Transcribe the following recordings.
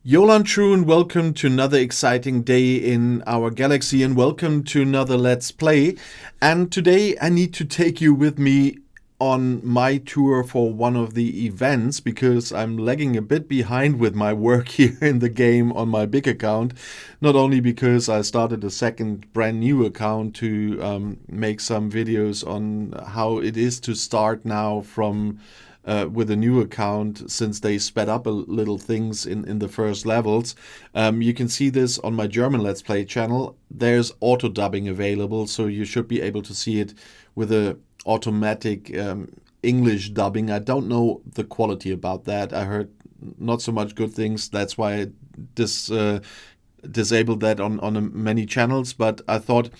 Yolan True, and welcome to another exciting day in our galaxy, and welcome to another Let's Play. And today I need to take you with me on my tour for one of the events, because I'm lagging a bit behind with my work here in the game on my big account. Not only because I started a second brand new account to make some videos on how it is to start now from with a new account, since they sped up a little things in the first levels. You can see this on my German Let's Play channel. There's auto dubbing available, so you should be able to see it with a automatic English dubbing. I don't know the quality about that. I heard not so much good things. That's why I disabled that on many channels, but I thought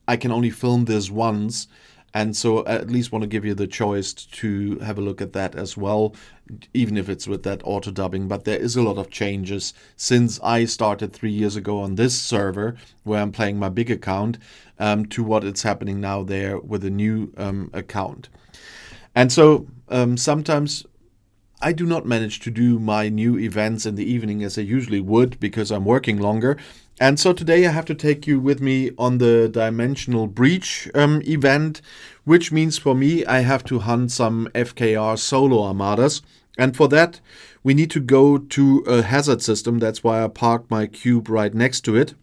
I can only film this once. And so I at least want to give you the choice to have a look at that as well, even if it's with that auto dubbing. But there is a lot of changes since I started 3 years ago on this server, where I'm playing my big account, to what it's happening now there with a new account. And so sometimes I do not manage to do my new events in the evening as I usually would, because I'm working longer. And so today I have to take you with me on the Dimensional Breach event, which means for me I have to hunt some FKR solo armadas. And for that we need to go to a hazard system. That's why I parked my cube right next to it.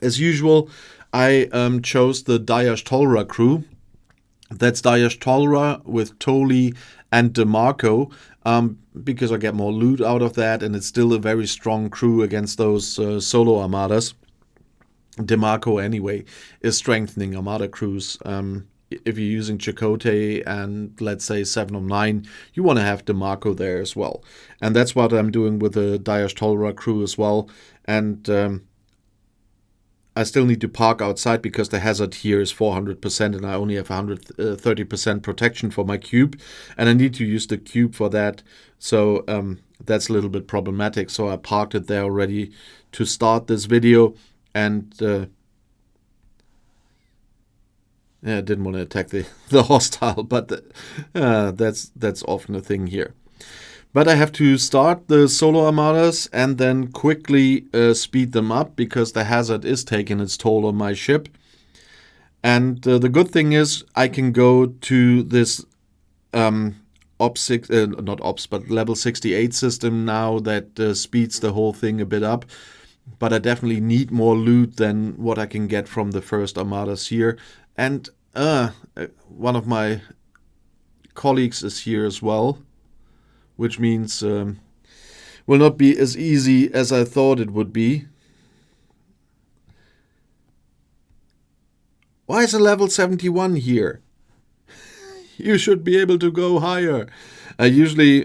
As usual, I chose the Dayash Tolra crew. That's Dayash Tolra with Toli and DeMarco, because I get more loot out of that, and it's still a very strong crew against those solo armadas. DeMarco, anyway, is strengthening armada crews. If you're using Chakotay and, let's say, 7 of 9, you want to have DeMarco there as well. And that's what I'm doing with the Dayash Tolra crew as well. And I still need to park outside because the hazard here is 400% and I only have 130% protection for my cube. And I need to use the cube for that. So that's a little bit problematic. So I parked it there already to start this video. And I didn't want to attack the hostile, but that's often a thing here. But I have to start the solo armadas and then quickly speed them up, because the hazard is taking its toll on my ship. And the good thing is I can go to this level 68 system now that speeds the whole thing a bit up. But I definitely need more loot than what I can get from the first armadas here. And one of my colleagues is here as well, which means will not be as easy as I thought it would be. Why is a level 71 here? You should be able to go higher. Usually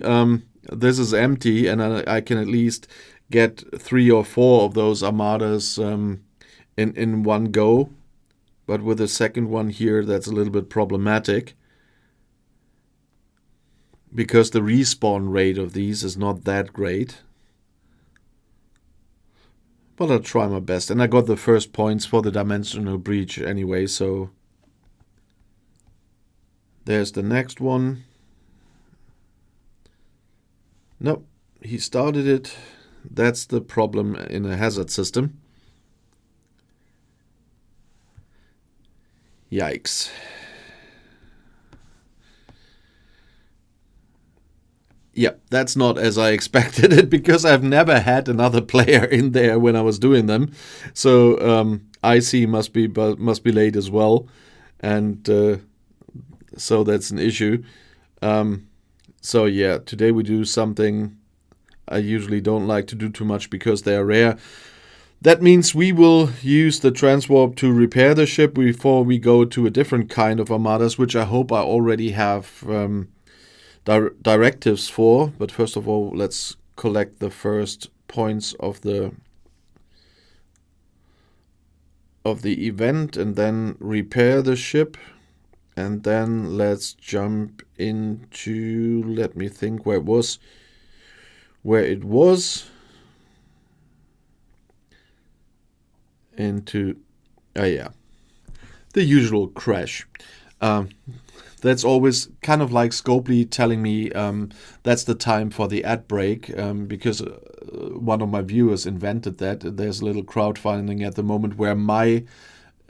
this is empty, and I can at least get 3 or 4 of those armadas in one go. But with the second one here, that's a little bit problematic, because the respawn rate of these is not that great. But I'll try my best. And I got the first points for the Dimensional Breach anyway, so there's the next one. Nope, he started it. That's the problem in a hazard system. Yikes. Yeah, that's not as I expected it, because I've never had another player in there when I was doing them. So IC must be late as well, and so that's an issue. So yeah, today we do something I usually don't like to do too much because they are rare. That means we will use the transwarp to repair the ship before we go to a different kind of armadas, which I hope I already have directives for. But first of all, let's collect the first points of the event and then repair the ship. And then let's jump into, let me think where it was. Into, the usual crash. That's always kind of like Scopely telling me that's the time for the ad break, because one of my viewers invented that. There's a little crowdfunding at the moment where my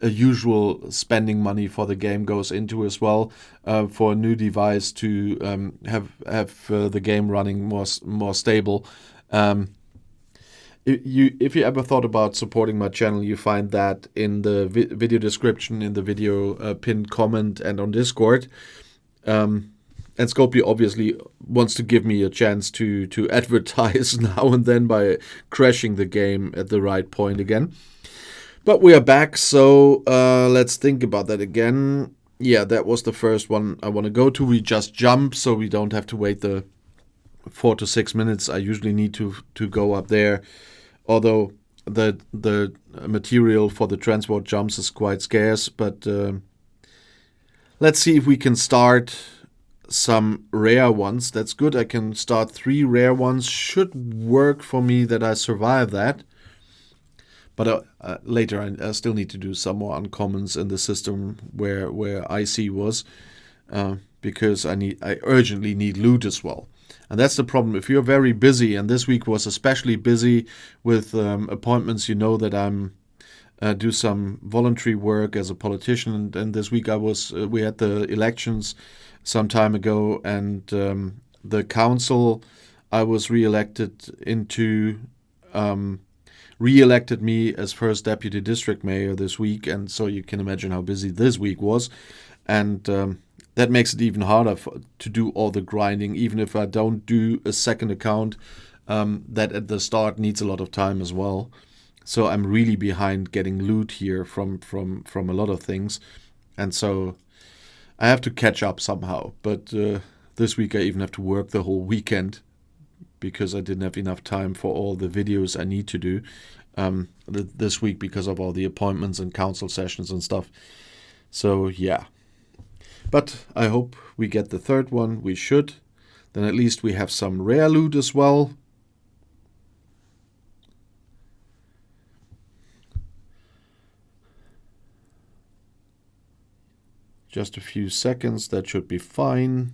usual spending money for the game goes into as well, for a new device to have the game running more stable. If you ever thought about supporting my channel, you find that in the video description, in the video pinned comment, and on Discord. And Scopely obviously wants to give me a chance to advertise now and then by crashing the game at the right point again. But we are back, so let's think about that again. Yeah, that was the first one I want to go to. We just jump, so we don't have to wait the 4 to 6 minutes I usually need to go up there. Although the material for the transport jumps is quite scarce, but let's see if we can start some rare ones. That's good. I can start 3 rare ones. Should work for me that I survive that. But later I still need to do some more uncommons in the system where IC was, because I urgently need loot as well. And that's the problem. If you're very busy, and this week was especially busy with appointments, you know that I'm do some voluntary work as a politician. And this week we had the elections some time ago, and the council I was re-elected into re-elected me as first deputy district mayor this week, and so you can imagine how busy this week was. And that makes it even harder to do all the grinding, even if I don't do a second account that at the start needs a lot of time as well. So I'm really behind getting loot here from a lot of things, and so I have to catch up somehow. But this week I even have to work the whole weekend because I didn't have enough time for all the videos I need to do this week because of all the appointments and council sessions and stuff. So yeah. But I hope we get the third one. We should. Then at least we have some rare loot as well. Just a few seconds. That should be fine.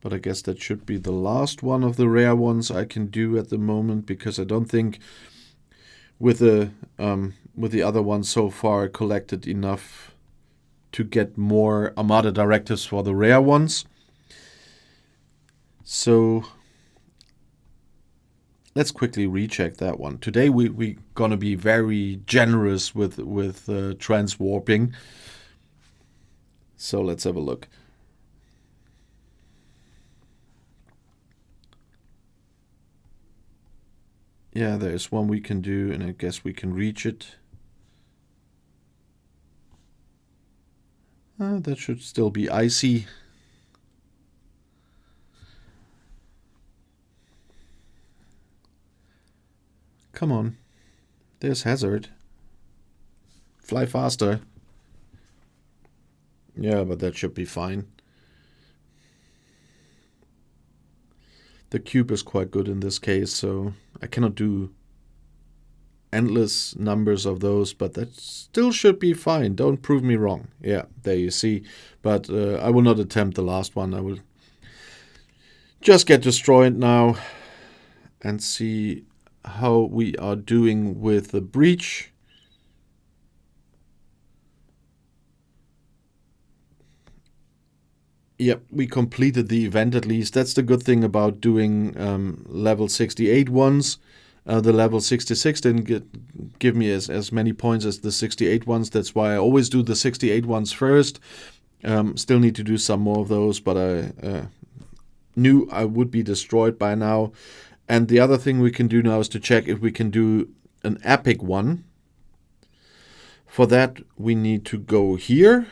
But I guess that should be the last one of the rare ones I can do at the moment, because I don't think with the other ones so far I collected enough to get more Armada directives for the rare ones. So let's quickly recheck that one. Today we're gonna be very generous with transwarping. So let's have a look. Yeah, there's one we can do, and I guess we can reach it. That should still be icy. Come on. There's Hazard. Fly faster. Yeah, but that should be fine. The cube is quite good in this case, so I cannot do endless numbers of those, but that still should be fine. Don't prove me wrong. Yeah, there you see. But I will not attempt the last one. I will just get destroyed now and see how we are doing with the breach. Yep, we completed the event at least. That's the good thing about doing level 68 ones. The level 66 didn't give me as many points as the 68 ones. That's why I always do the 68 ones first. Still need to do some more of those, but I knew I would be destroyed by now. And the other thing we can do now is to check if we can do an epic one. For that, we need to go here.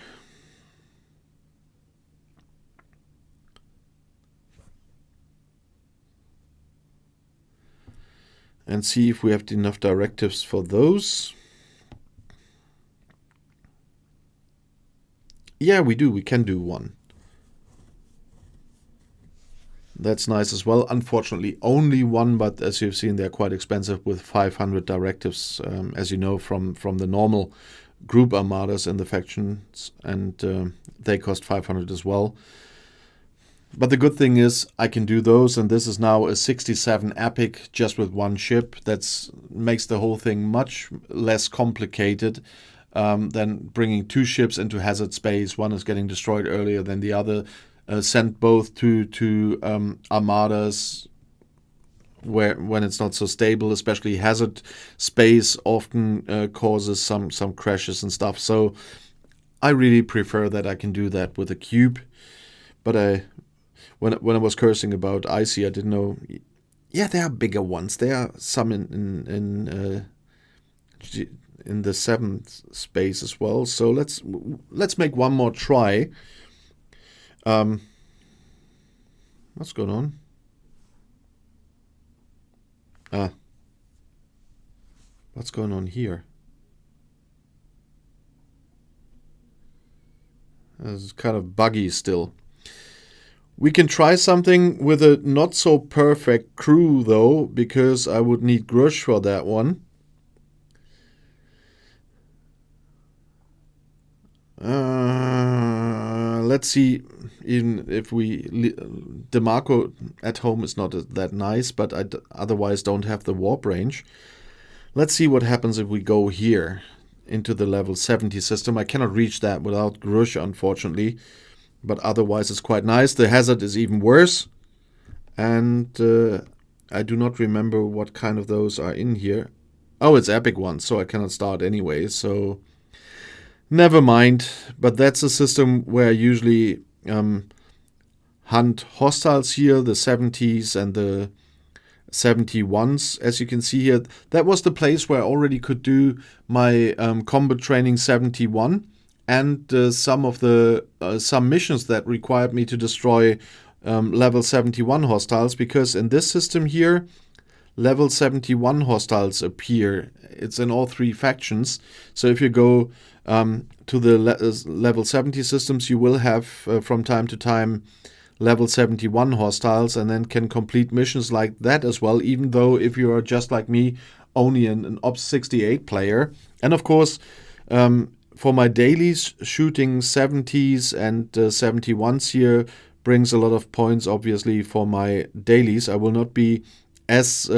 And see if we have enough directives for those. Yeah, we do. We can do one. That's nice as well. Unfortunately, only one, but as you've seen, they're quite expensive with 500 directives, as you know, from the normal group armadas in the factions, and they cost 500 as well. But the good thing is I can do those, and this is now a 67 Epic just with one ship. That makes the whole thing much less complicated than bringing two ships into hazard space. One is getting destroyed earlier than the other. Send both to armadas when it's not so stable, especially hazard space often causes some crashes and stuff. So I really prefer that I can do that with a cube. But when I was cursing about Icy, I didn't know. Yeah, there are bigger ones. There are some in the seventh space as well. So let's make one more try. What's going on? What's going on here? It's kind of buggy still. We can try something with a not so perfect crew though, because I would need Grush for that one. Let's see, even if DeMarco at home is not that nice, but I otherwise don't have the warp range. Let's see what happens if we go here into the level 70 system. I cannot reach that without Grush, unfortunately, but otherwise it's quite nice. The hazard is even worse, and I do not remember what kind of those are in here. Oh, it's epic ones, so I cannot start anyway, so never mind. But that's a system where I usually hunt hostiles here, the 70s and the 71s. As you can see here, that was the place where I already could do my combat training 71 and some of the some missions that required me to destroy level 71 hostiles, because in this system here level 71 hostiles appear. It's in all three factions. So if you go to the level 70 systems, you will have from time to time level 71 hostiles, and then can complete missions like that as well, even though if you are just like me, only an Ops 68 player. And of course, for my dailies, shooting 70s and 71s here brings a lot of points, obviously, for my dailies. I will not be as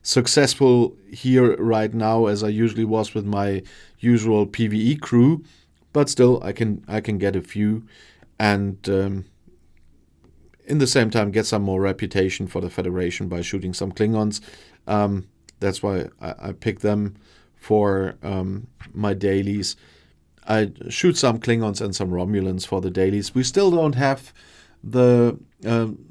successful here right now as I usually was with my usual PvE crew, but still I can get a few, and in the same time get some more reputation for the Federation by shooting some Klingons. That's why I pick them for my dailies. I shoot some Klingons and some Romulans for the dailies. We still don't have the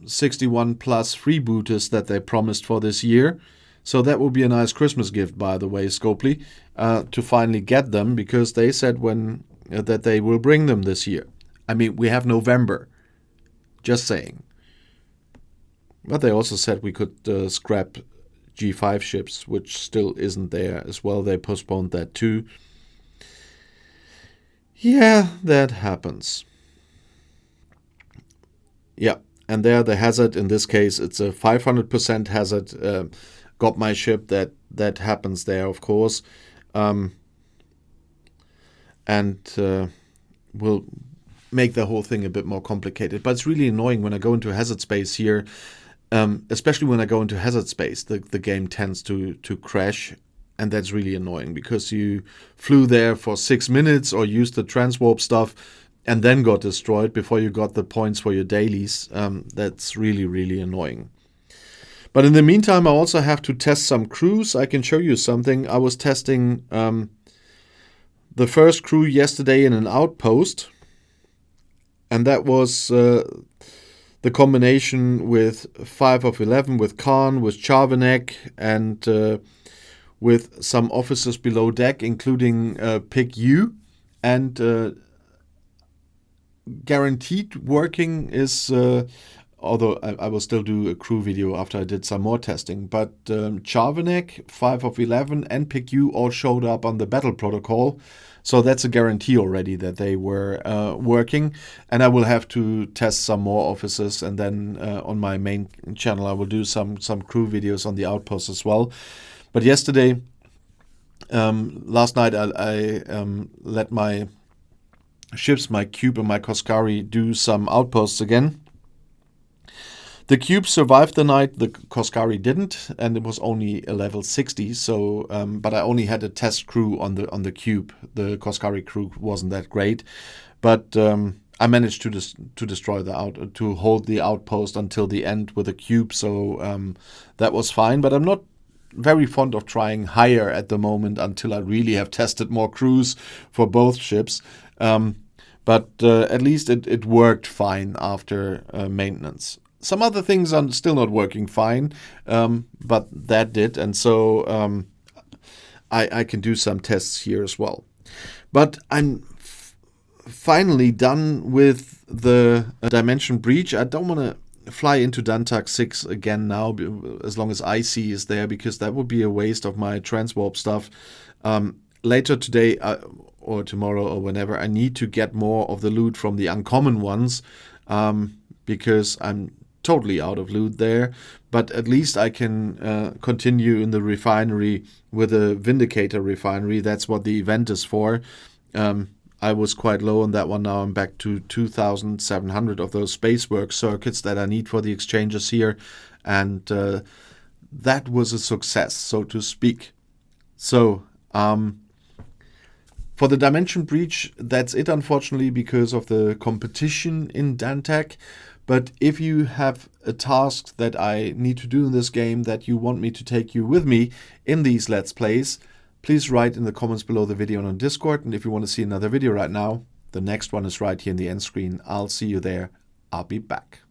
61 plus freebooters that they promised for this year. So that would be a nice Christmas gift, by the way, Scopely, to finally get them, because they said that they will bring them this year. I mean, we have November. Just saying. But they also said we could scrap G5 ships, which still isn't there as well. They postponed that too. Yeah, that happens. Yeah, and there the hazard, in this case, it's a 500% hazard. Got my ship, that happens there, of course. And will make the whole thing a bit more complicated. But it's really annoying when I go into hazard space here, especially when I go into hazard space, the game tends to crash, and that's really annoying, because you flew there for 6 minutes or used the transwarp stuff and then got destroyed before you got the points for your dailies. That's really, really annoying. But in the meantime, I also have to test some crews. I can show you something. I was testing the first crew yesterday in an outpost, and that was the combination with 5 of 11, with Khan, with Charvanek, and with some officers below deck, including Pick U. And guaranteed working is, although I will still do a crew video after I did some more testing, but Charvanek, 5 of 11, and Pick U all showed up on the battle protocol. So that's a guarantee already that they were working. And I will have to test some more officers, and then on my main channel I will do some crew videos on the outposts as well. But yesterday, last night, I let my ships, my Cube and my Koskari, do some outposts again. The cube survived the night, the Koskari didn't, and it was only a level 60. So, but I only had a test crew on the cube. The Koskari crew wasn't that great, but I managed to destroy to hold the outpost until the end with a cube. So that was fine. But I'm not very fond of trying higher at the moment until I really have tested more crews for both ships. But at least it worked fine after maintenance. Some other things are still not working fine, but that did. And so I can do some tests here as well. But I'm finally done with the dimension breach. I don't want to fly into Dantak 6 again now, as long as IC is there, because that would be a waste of my transwarp stuff. Later today or tomorrow or whenever, I need to get more of the loot from the uncommon ones, because I'm totally out of loot there. But at least I can continue in the refinery with a Vindicator refinery. That's what the event is for. I was quite low on that one. Now I'm back to 2,700 of those spacework circuits that I need for the exchanges here. And that was a success, so to speak. So for the dimension breach, that's it, unfortunately, because of the competition in Dantak. But if you have a task that I need to do in this game that you want me to take you with me in these Let's Plays, please write in the comments below the video and on Discord. And if you want to see another video right now, the next one is right here in the end screen. I'll see you there. I'll be back.